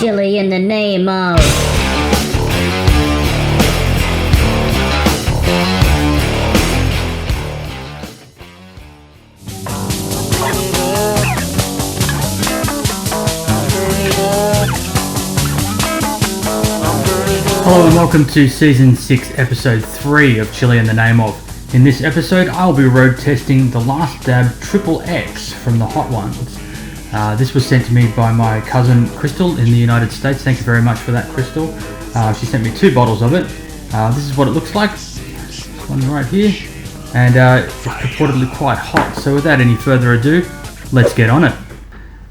Chilli in the name of. Hello and welcome to Season 6, Episode 3 of Chilli in the Name Of. In this episode, I'll be road testing the Last Dab XXX from the Hot Ones. This was sent to me by my cousin Crystal in the United States. Thank you very much for that, Crystal. She sent me 2 bottles of it. This is what it looks like. This one right here. And it's purportedly quite hot. So without any further ado, let's get on it.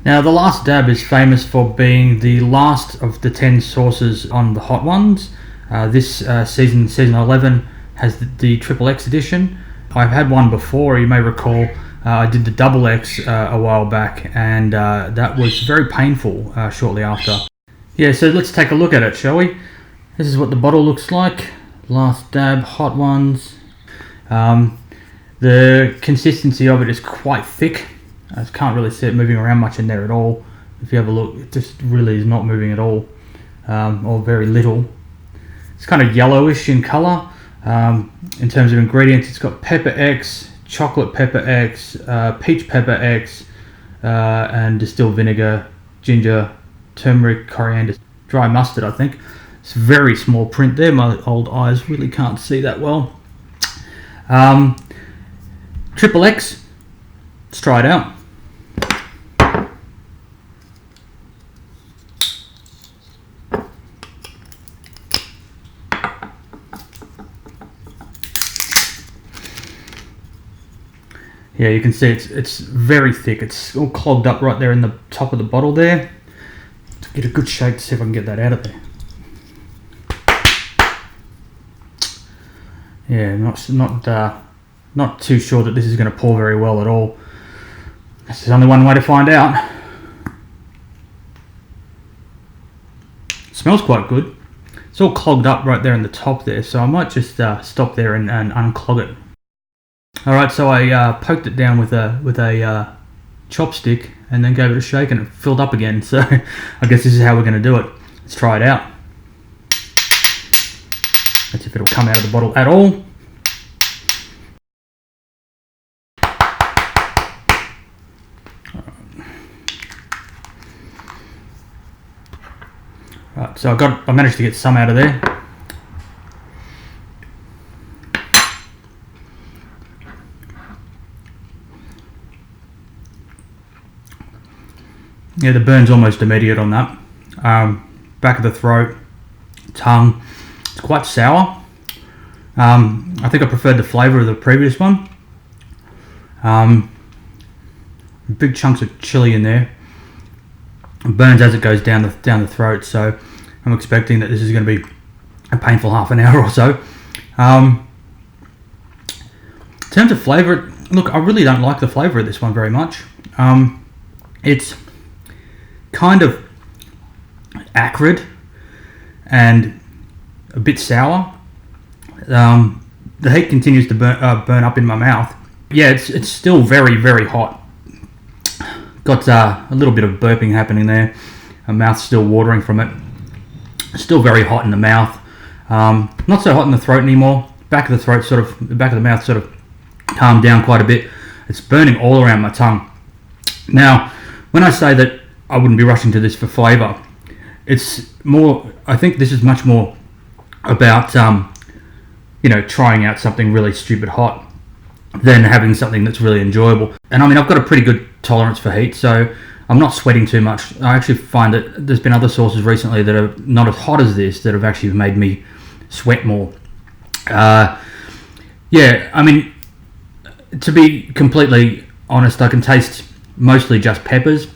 Now, the Last Dab is famous for being the last of the 10 sauces on the Hot Ones. This season 11, has the XXX edition. I've had one before, you may recall. I did the XX a while back, and that was very painful shortly after. Yeah, so let's take a look at it, shall we? This is what the bottle looks like. Last Dab Hot Ones. The consistency of it is quite thick. I can't really see it moving around much in there at all. If you have a look, it just really is not moving at all, or very little. It's kind of yellowish in colour. In terms of ingredients, it's got pepper X, chocolate pepper X, peach pepper X, and distilled vinegar, ginger, turmeric, coriander, dry mustard, I think. It's very small print there. My old eyes really can't see that well. XXX, let's try it out. Yeah, you can see it's very thick. It's all clogged up right there in the top of the bottle there. To get a good shake to see if I can get that out of there. Yeah, not too sure that this is going to pour very well at all. There's only one way to find out. It smells quite good. It's all clogged up right there in the top there, so I might just stop there and unclog it. Alright, so I poked it down with a chopstick and then gave it a shake and it filled up again. So I guess this is how we're going to do it. Let's try it out. Let's see if it'll come out of the bottle at all. Right, so I managed to get some out of there. Yeah, the burn's almost immediate on that. Back of the throat, tongue, it's quite sour. I think I preferred the flavour of the previous one. Big chunks of chili in there. It burns as it goes down the throat, so I'm expecting that this is going to be a painful half an hour or so. In terms of flavour, look, I really don't like the flavour of this one very much. It's kind of acrid and a bit sour. The heat continues to burn up in my mouth. Yeah, it's still very, very hot. Got a little bit of burping happening there. My mouth's still watering from it. Still very hot in the mouth. Not so hot in the throat anymore. Back of the mouth sort of calmed down quite a bit. It's burning all around my tongue. Now, when I say that I wouldn't be rushing to this for flavour, I think this is much more about, trying out something really stupid hot than having something that's really enjoyable. And I mean, I've got a pretty good tolerance for heat, so I'm not sweating too much. I actually find that there's been other sauces recently that are not as hot as this that have actually made me sweat more. Yeah, I mean, to be completely honest, I can taste mostly just peppers.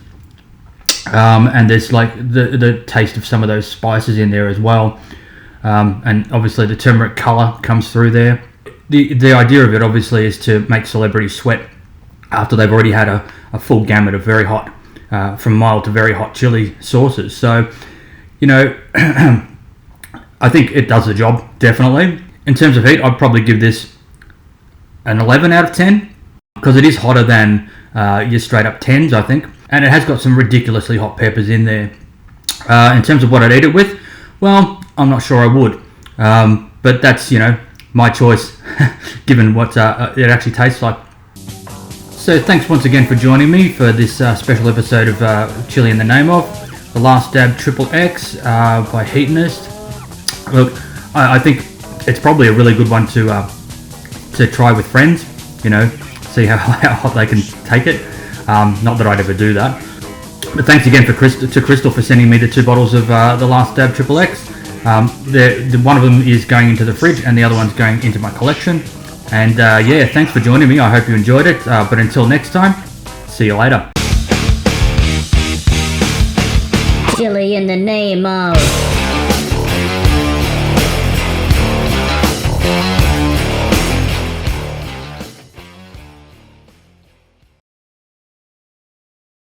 And there's like the taste of some of those spices in there as well. And obviously the turmeric colour comes through there. The idea of it obviously is to make celebrities sweat after they've already had a full gamut of very hot, from mild to very hot chili sauces. So, I think it does the job, definitely. In terms of heat, I'd probably give this an 11 out of 10, because it is hotter than your straight up 10s, I think. And it has got some ridiculously hot peppers in there. In terms of what I'd eat it with, well, I'm not sure I would. But that's, my choice, given what it actually tastes like. So thanks once again for joining me for this special episode of Chilli in the Name of, the Last Dab XXX by Heatonist. Look, I think it's probably a really good one to try with friends, see how hot they can take it. Not that I'd ever do that. But thanks again to Crystal for sending me the 2 bottles of the Last Dab XXX. One of them is going into the fridge and the other one's going into my collection. And thanks for joining me. I hope you enjoyed it. But until next time, see you later. Chilli in the name of...